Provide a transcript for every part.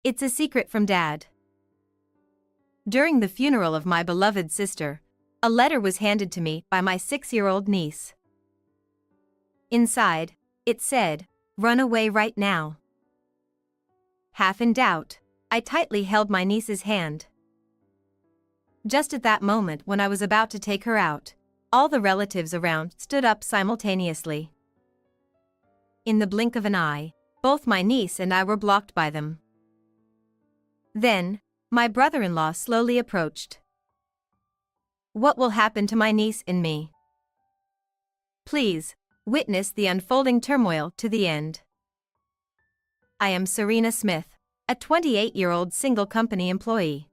It's a secret from Dad. During the funeral of my beloved sister, a letter was handed to me by my 6-year-old niece. Inside, it said, "Run away right now." Half in doubt, I tightly held my niece's hand. Just at that moment when I was about to take her out, all the relatives around stood up simultaneously. In the blink of an eye, both my niece and I were blocked by them. Then, my brother-in-law slowly approached. What will happen to my niece and me? Please, witness the unfolding turmoil to the end. I am Serena Smith, a 28-year-old single company employee.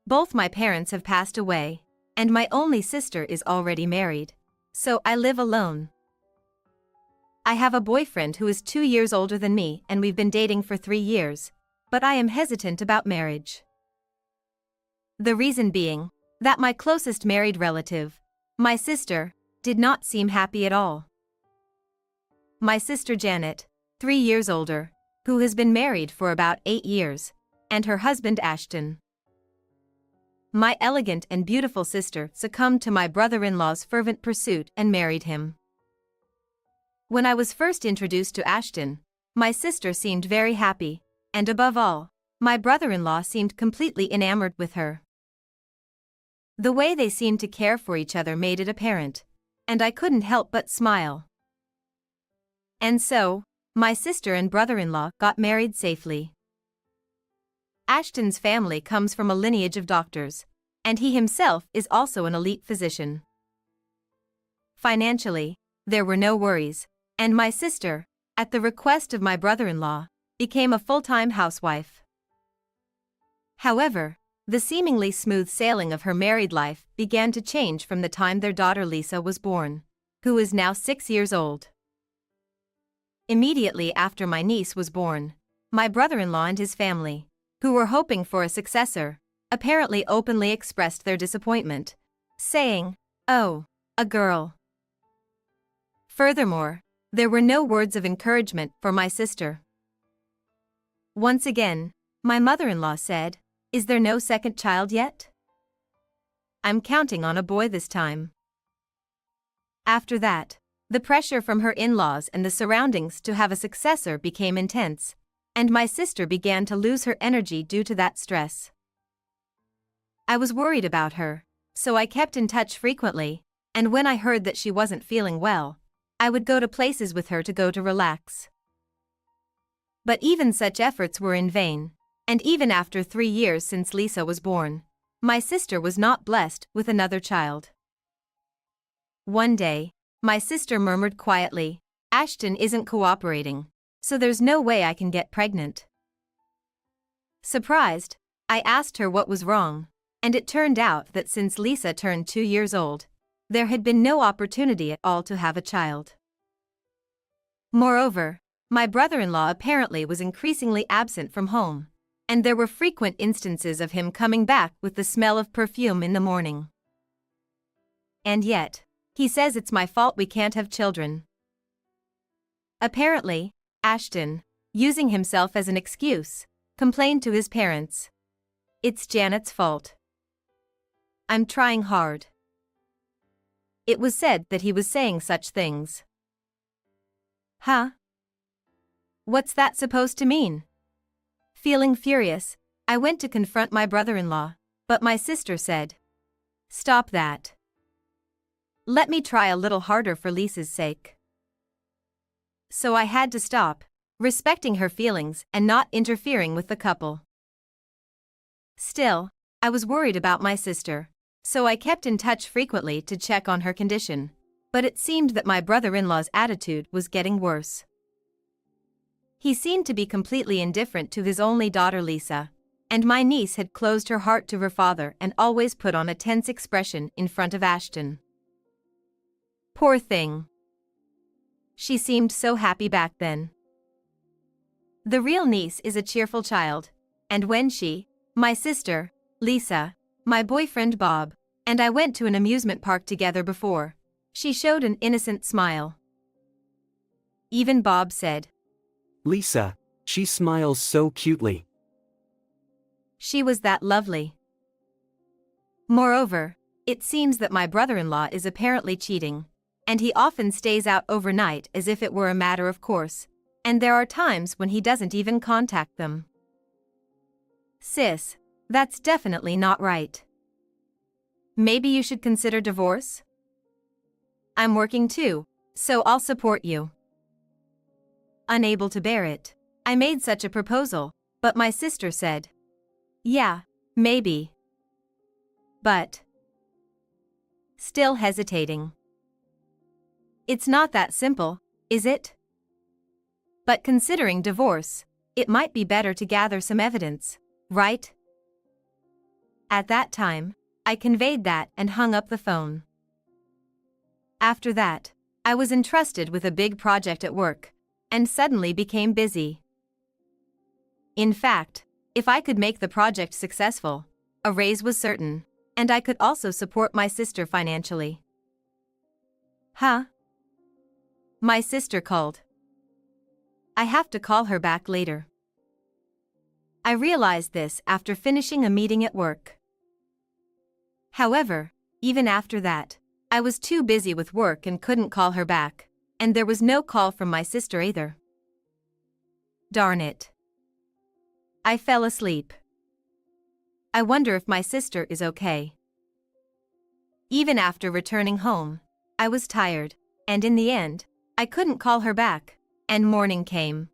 Both my parents have passed away, and my only sister is already married, so I live alone. I have a boyfriend who is 2 years older than me and we've been dating for 3 years, but I am hesitant about marriage. The reason being that my closest married relative, my sister, did not seem happy at all. My sister Janet, 3 years older, who has been married for about 8 years, and her husband Ashton. My elegant and beautiful sister succumbed to my brother-in-law's fervent pursuit and married him. When I was first introduced to Ashton, my sister seemed very happy, and above all, my brother-in-law seemed completely enamored with her. The way they seemed to care for each other made it apparent, and I couldn't help but smile. And so, my sister and brother-in-law got married safely. Ashton's family comes from a lineage of doctors, and he himself is also an elite physician. Financially, there were no worries, and my sister, at the request of my brother-in-law, became a full-time housewife. However, the seemingly smooth sailing of her married life began to change from the time their daughter Lisa was born, who is now 6 years old. Immediately after my niece was born, my brother-in-law and his family, who were hoping for a successor, apparently openly expressed their disappointment, saying, "Oh, a girl." Furthermore, there were no words of encouragement for my sister. Once again, my mother-in-law said, "Is there no second child yet? I'm counting on a boy this time." After that, the pressure from her in-laws and the surroundings to have a successor became intense, and my sister began to lose her energy due to that stress. I was worried about her, so I kept in touch frequently, and when I heard that she wasn't feeling well, I would go to places with her to relax. But even such efforts were in vain, and even after 3 years since Lisa was born, my sister was not blessed with another child. One day, my sister murmured quietly, "Ashton isn't cooperating, so there's no way I can get pregnant." Surprised, I asked her what was wrong, and it turned out that since Lisa turned 2 years old, there had been no opportunity at all to have a child. Moreover, my brother-in-law apparently was increasingly absent from home, and there were frequent instances of him coming back with the smell of perfume in the morning. And yet, he says it's my fault we can't have children. Apparently, Ashton, using himself as an excuse, complained to his parents. "It's Janet's fault. I'm trying hard." It was said that he was saying such things. Huh? What's that supposed to mean? Feeling furious, I went to confront my brother-in-law, but my sister said, "Stop that. Let me try a little harder for Lisa's sake." So I had to stop, respecting her feelings and not interfering with the couple. Still, I was worried about my sister, so I kept in touch frequently to check on her condition, but it seemed that my brother-in-law's attitude was getting worse. He seemed to be completely indifferent to his only daughter Lisa, and my niece had closed her heart to her father and always put on a tense expression in front of Ashton. Poor thing. She seemed so happy back then. The real niece is a cheerful child, and when she, my sister, Lisa, my boyfriend Bob, and I went to an amusement park together before, she showed an innocent smile. Even Bob said, "Lisa, She smiles so cutely. She was that lovely. Moreover, it seems that my brother-in-law is apparently cheating, and he often stays out overnight as if it were a matter of course, and there are times when he doesn't even contact them. Sis, that's definitely not right. Maybe you should consider divorce? I'm working too, so I'll support you. Unable to bear it, I made such a proposal, but my sister said, yeah, maybe. But still hesitating. It's not that simple, is it? But considering divorce, it might be better to gather some evidence, right? At that time, I conveyed that and hung up the phone. After that, I was entrusted with a big project at work, and suddenly became busy. In fact, if I could make the project successful, a raise was certain, and I could also support my sister financially. Huh? My sister called. I have to call her back later. I realized this after finishing a meeting at work. However, even after that, I was too busy with work and couldn't call her back, and there was no call from my sister either. Darn it. I fell asleep. I wonder if my sister is okay. Even after returning home, I was tired, and in the end, I couldn't call her back, and morning came.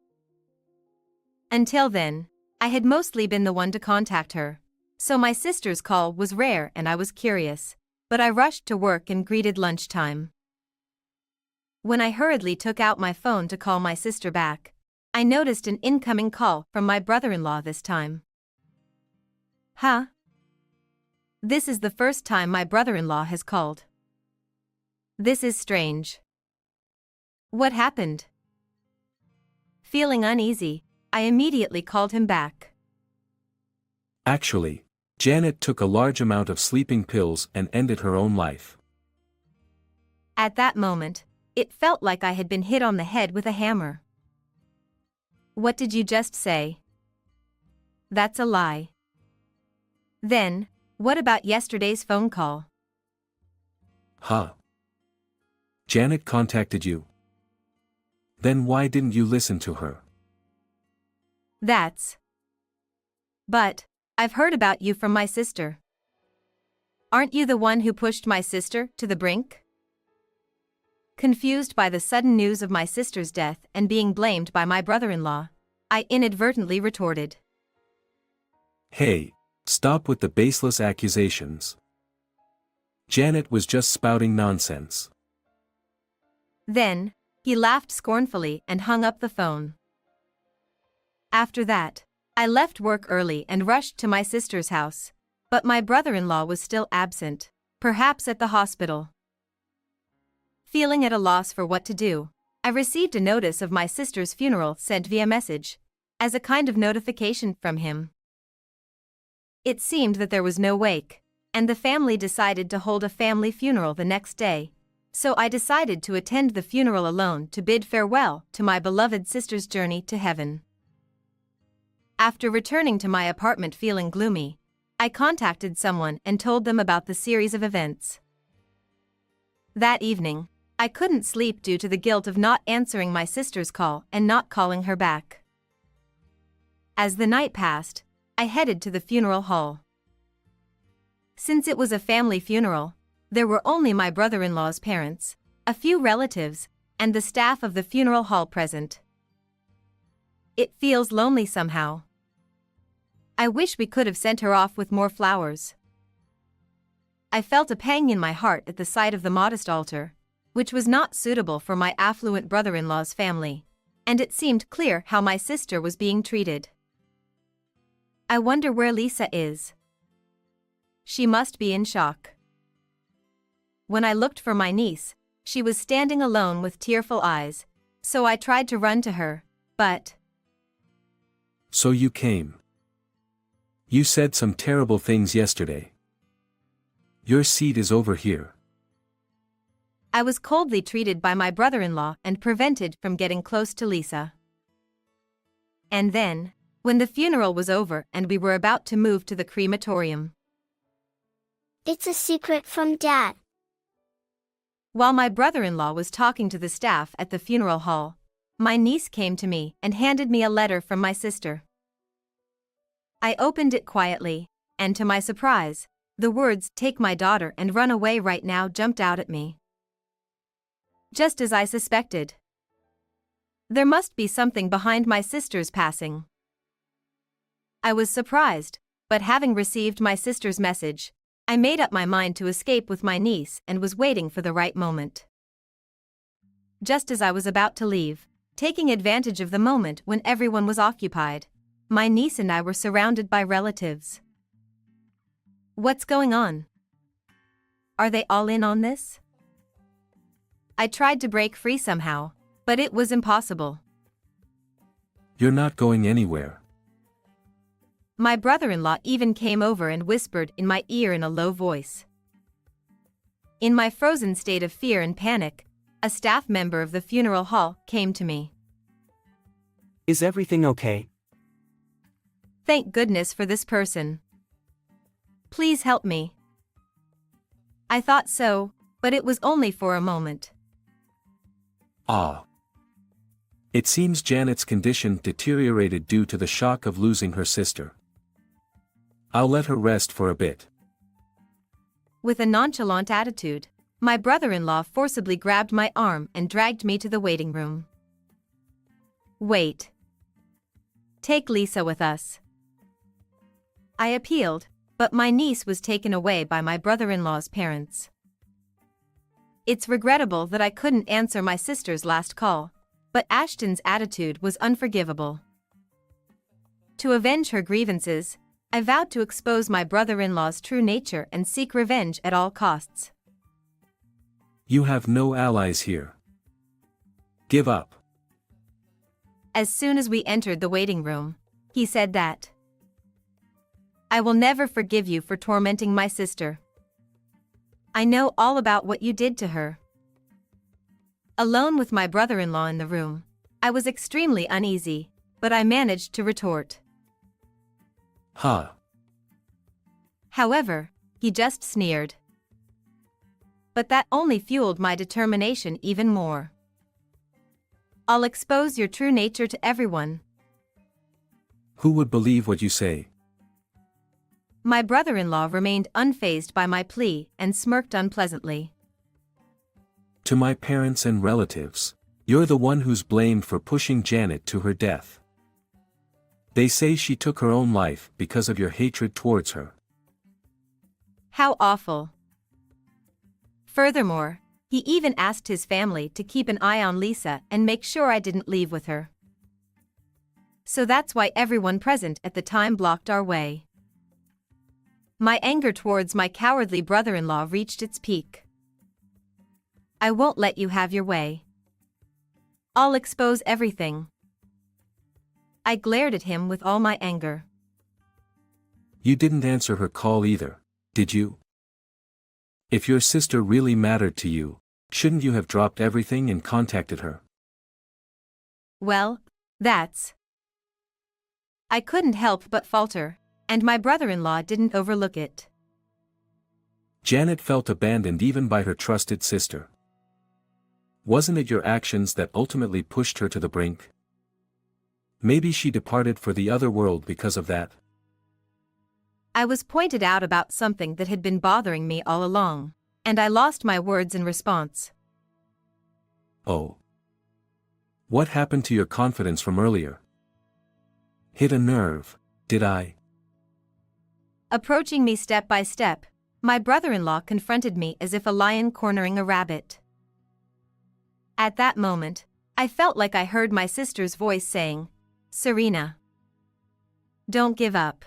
Until then, I had mostly been the one to contact her, so my sister's call was rare and I was curious, but I rushed to work and greeted lunchtime. When I hurriedly took out my phone to call my sister back, I noticed an incoming call from my brother-in-law this time. Huh? This is the first time my brother-in-law has called. This is strange. What happened? Feeling uneasy, I immediately called him back. Actually, Janet took a large amount of sleeping pills and ended her own life. At that moment, it felt like I had been hit on the head with a hammer. What did you just say? That's a lie. Then, what about yesterday's phone call? Huh? Janet contacted you. Then why didn't you listen to her? But, I've heard about you from my sister. Aren't you the one who pushed my sister to the brink? Confused by the sudden news of my sister's death and being blamed by my brother-in-law, I inadvertently retorted. Hey, stop with the baseless accusations. Janet was just spouting nonsense. Then, he laughed scornfully and hung up the phone. After that, I left work early and rushed to my sister's house, but my brother-in-law was still absent, perhaps at the hospital. Feeling at a loss for what to do, I received a notice of my sister's funeral sent via message, as a kind of notification from him. It seemed that there was no wake, and the family decided to hold a family funeral the next day, so I decided to attend the funeral alone to bid farewell to my beloved sister's journey to heaven. After returning to my apartment feeling gloomy, I contacted someone and told them about the series of events. That evening, I couldn't sleep due to the guilt of not answering my sister's call and not calling her back. As the night passed, I headed to the funeral hall. Since it was a family funeral, there were only my brother-in-law's parents, a few relatives, and the staff of the funeral hall present. It feels lonely somehow. I wish we could have sent her off with more flowers. I felt a pang in my heart at the sight of the modest altar, which was not suitable for my affluent brother-in-law's family, and it seemed clear how my sister was being treated. I wonder where Lisa is. She must be in shock. When I looked for my niece, she was standing alone with tearful eyes, so I tried to run to her, but... So you came. You said some terrible things yesterday. Your seat is over here. I was coldly treated by my brother-in-law and prevented from getting close to Lisa. And then, when the funeral was over and we were about to move to the crematorium. It's a secret from Dad. While my brother-in-law was talking to the staff at the funeral hall, my niece came to me and handed me a letter from my sister. I opened it quietly, and to my surprise, the words "Take my daughter and run away right now" jumped out at me. Just as I suspected. There must be something behind my sister's passing. I was surprised, but having received my sister's message, I made up my mind to escape with my niece and was waiting for the right moment. Just as I was about to leave, taking advantage of the moment when everyone was occupied, my niece and I were surrounded by relatives. What's going on? Are they all in on this? I tried to break free somehow, but it was impossible. You're not going anywhere. My brother-in-law even came over and whispered in my ear in a low voice. In my frozen state of fear and panic, a staff member of the funeral hall came to me. Is everything okay? Thank goodness for this person. Please help me. I thought so, but it was only for a moment. Ah. It seems Janet's condition deteriorated due to the shock of losing her sister. I'll let her rest for a bit. With a nonchalant attitude, my brother-in-law forcibly grabbed my arm and dragged me to the waiting room. Wait. Take Lisa with us. I appealed, but my niece was taken away by my brother-in-law's parents. It's regrettable that I couldn't answer my sister's last call, but Ashton's attitude was unforgivable. To avenge her grievances, I vowed to expose my brother-in-law's true nature and seek revenge at all costs. You have no allies here. Give up. As soon as we entered the waiting room, he said that I will never forgive you for tormenting my sister. I know all about what you did to her. Alone with my brother-in-law in the room, I was extremely uneasy, but I managed to retort. Ha. However, he just sneered. But that only fueled my determination even more. I'll expose your true nature to everyone. Who would believe what you say? My brother-in-law remained unfazed by my plea and smirked unpleasantly. To my parents and relatives, you're the one who's blamed for pushing Janet to her death. They say she took her own life because of your hatred towards her. How awful. Furthermore, he even asked his family to keep an eye on Lisa and make sure I didn't leave with her. So that's why everyone present at the time blocked our way. My anger towards my cowardly brother-in-law reached its peak. I won't let you have your way. I'll expose everything. I glared at him with all my anger. You didn't answer her call either, did you? If your sister really mattered to you, shouldn't you have dropped everything and contacted her? Well, that's... I couldn't help but falter, and my brother-in-law didn't overlook it. Janet felt abandoned even by her trusted sister. Wasn't it your actions that ultimately pushed her to the brink? Maybe she departed for the other world because of that. I was pointed out about something that had been bothering me all along, and I lost my words in response. Oh. What happened to your confidence from earlier? Hit a nerve, did I? Approaching me step by step, my brother-in-law confronted me as if a lion cornering a rabbit. At that moment, I felt like I heard my sister's voice saying, "Serena, don't give up.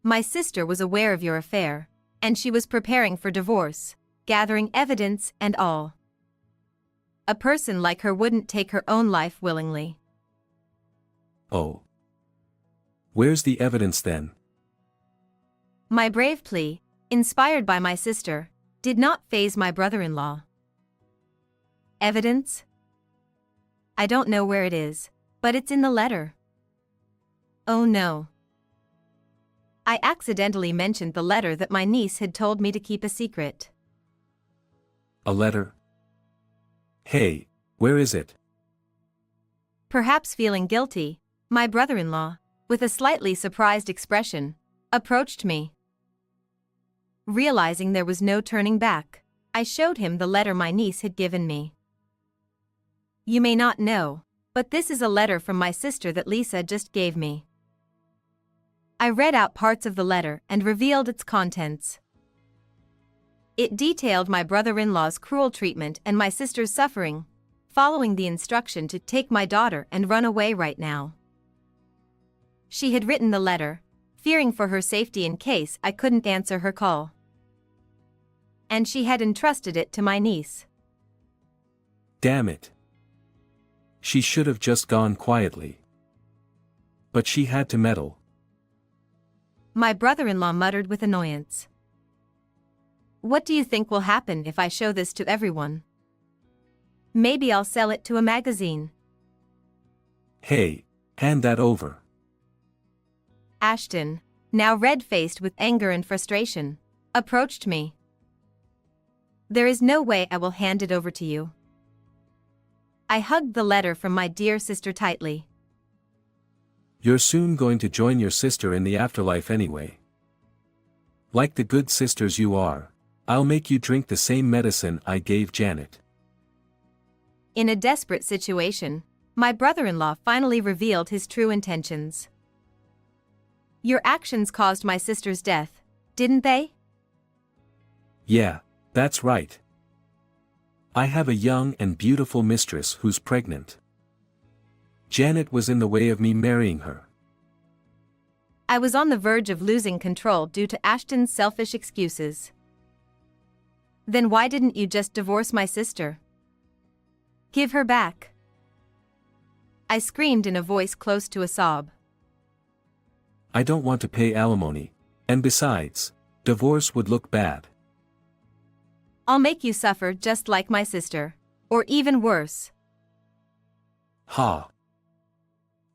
My sister was aware of your affair, and she was preparing for divorce, gathering evidence and all. A person like her wouldn't take her own life willingly." Oh. Where's the evidence then? My brave plea, inspired by my sister, did not faze my brother-in-law. Evidence? I don't know where it is, But it's in the letter. Oh no. I accidentally mentioned the letter that my niece had told me to keep a secret. A letter? Hey, where is it? Perhaps feeling guilty, my brother-in-law, with a slightly surprised expression, approached me. Realizing there was no turning back, I showed him the letter my niece had given me. You may not know, but this is a letter from my sister that Lisa just gave me. I read out parts of the letter and revealed its contents. It detailed my brother-in-law's cruel treatment and my sister's suffering, following the instruction to take my daughter and run away right now. She had written the letter, fearing for her safety in case I couldn't answer her call. And she had entrusted it to my niece. Damn it. She should have just gone quietly. But she had to meddle. My brother-in-law muttered with annoyance. What do you think will happen if I show this to everyone? Maybe I'll sell it to a magazine. Hey, hand that over. Ashton, now red-faced with anger and frustration, approached me. There is no way I will hand it over to you. I hugged the letter from my dear sister tightly. You're soon going to join your sister in the afterlife anyway. Like the good sisters you are, I'll make you drink the same medicine I gave Janet. In a desperate situation, my brother-in-law finally revealed his true intentions. Your actions caused my sister's death, didn't they? Yeah, that's right. I have a young and beautiful mistress who's pregnant. Janet was in the way of me marrying her. I was on the verge of losing control due to Ashton's selfish excuses. Then why didn't you just divorce my sister? Give her back. I screamed in a voice close to a sob. I don't want to pay alimony, and besides, divorce would look bad. I'll make you suffer just like my sister, or even worse. Ha!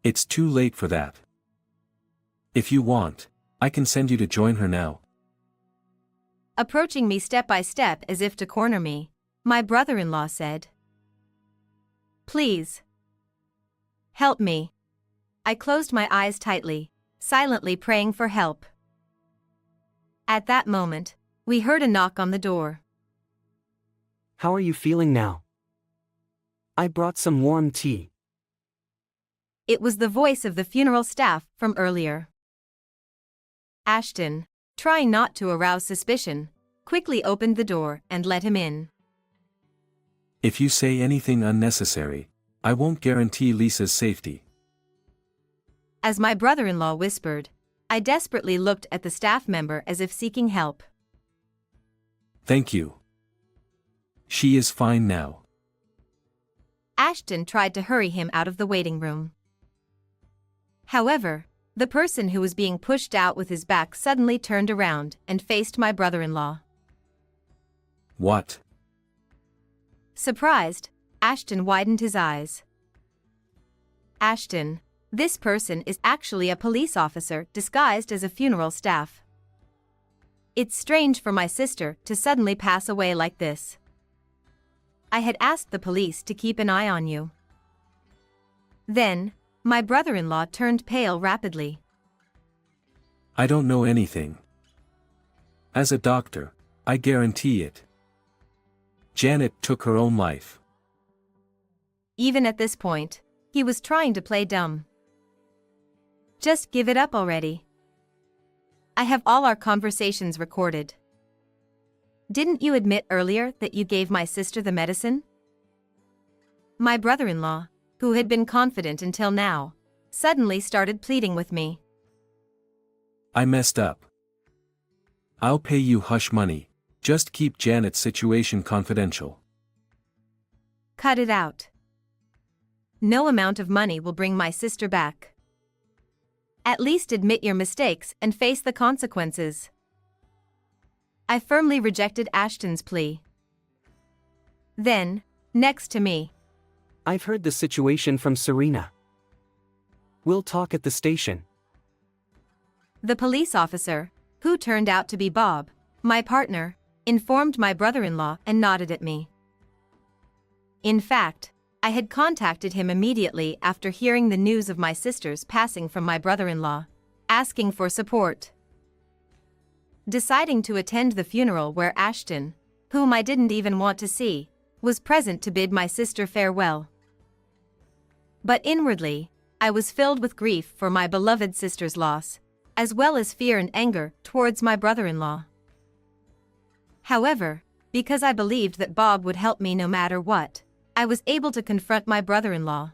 It's too late for that. If you want, I can send you to join her now. Approaching me step by step as if to corner me, my brother-in-law said. Please. Help me. I closed my eyes tightly, silently praying for help. At that moment, we heard a knock on the door. How are you feeling now? I brought some warm tea. It was the voice of the funeral staff from earlier. Ashton, trying not to arouse suspicion, quickly opened the door and let him in. If you say anything unnecessary, I won't guarantee Lisa's safety. As my brother-in-law whispered, I desperately looked at the staff member as if seeking help. Thank you. She is fine now. Ashton tried to hurry him out of the waiting room. However, the person who was being pushed out with his back suddenly turned around and faced my brother-in-law. What? Surprised, Ashton widened his eyes. Ashton, this person is actually a police officer disguised as a funeral staff. It's strange for my sister to suddenly pass away like this. I had asked the police to keep an eye on you. Then, my brother-in-law turned pale rapidly. I don't know anything. As a doctor, I guarantee it. Janet took her own life. Even at this point, he was trying to play dumb. Just give it up already. I have all our conversations recorded. Didn't you admit earlier that you gave my sister the medicine? My brother-in-law, who had been confident until now, suddenly started pleading with me. I messed up. I'll pay you hush money, just keep Janet's situation confidential. Cut it out. No amount of money will bring my sister back. At least admit your mistakes and face the consequences. I firmly rejected Ashton's plea. Then, next to me. I've heard the situation from Serena. We'll talk at the station. The police officer, who turned out to be Bob, my partner, informed my brother-in-law and nodded at me. In fact, I had contacted him immediately after hearing the news of my sister's passing from my brother-in-law, asking for support. Deciding to attend the funeral where Ashton, whom I didn't even want to see, was present to bid my sister farewell. But inwardly, I was filled with grief for my beloved sister's loss, as well as fear and anger towards my brother-in-law. However, because I believed that Bob would help me no matter what, I was able to confront my brother-in-law.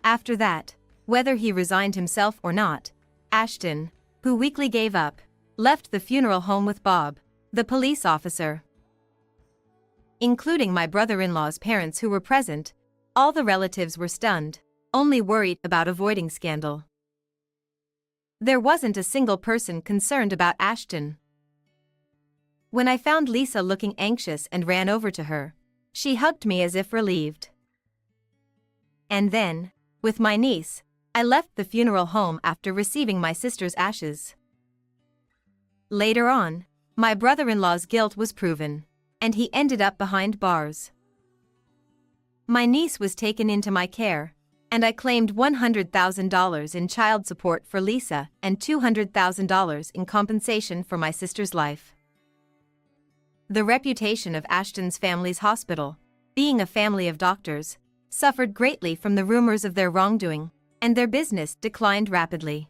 After that, whether he resigned himself or not, Ashton, who weakly gave up, left the funeral home with Bob, the police officer. Including my brother-in-law's parents who were present, all the relatives were stunned, only worried about avoiding scandal. There wasn't a single person concerned about Ashton. When I found Lisa looking anxious and ran over to her, she hugged me as if relieved. And then, with my niece, I left the funeral home after receiving my sister's ashes. Later on, my brother-in-law's guilt was proven, and he ended up behind bars. My niece was taken into my care, and I claimed $100,000 in child support for Lisa and $200,000 in compensation for my sister's life. The reputation of Ashton's family's hospital, being a family of doctors, suffered greatly from the rumors of their wrongdoing, and their business declined rapidly.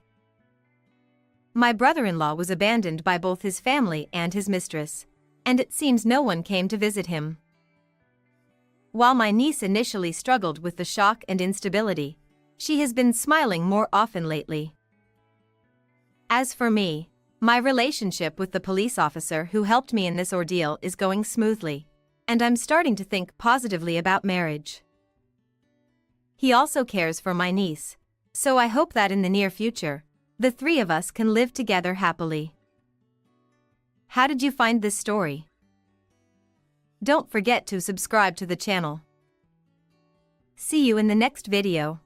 My brother-in-law was abandoned by both his family and his mistress, and it seems no one came to visit him. While my niece initially struggled with the shock and instability, she has been smiling more often lately. As for me, my relationship with the police officer who helped me in this ordeal is going smoothly, and I'm starting to think positively about marriage. He also cares for my niece, so I hope that in the near future, the three of us can live together happily. How did you find this story? Don't forget to subscribe to the channel. See you in the next video.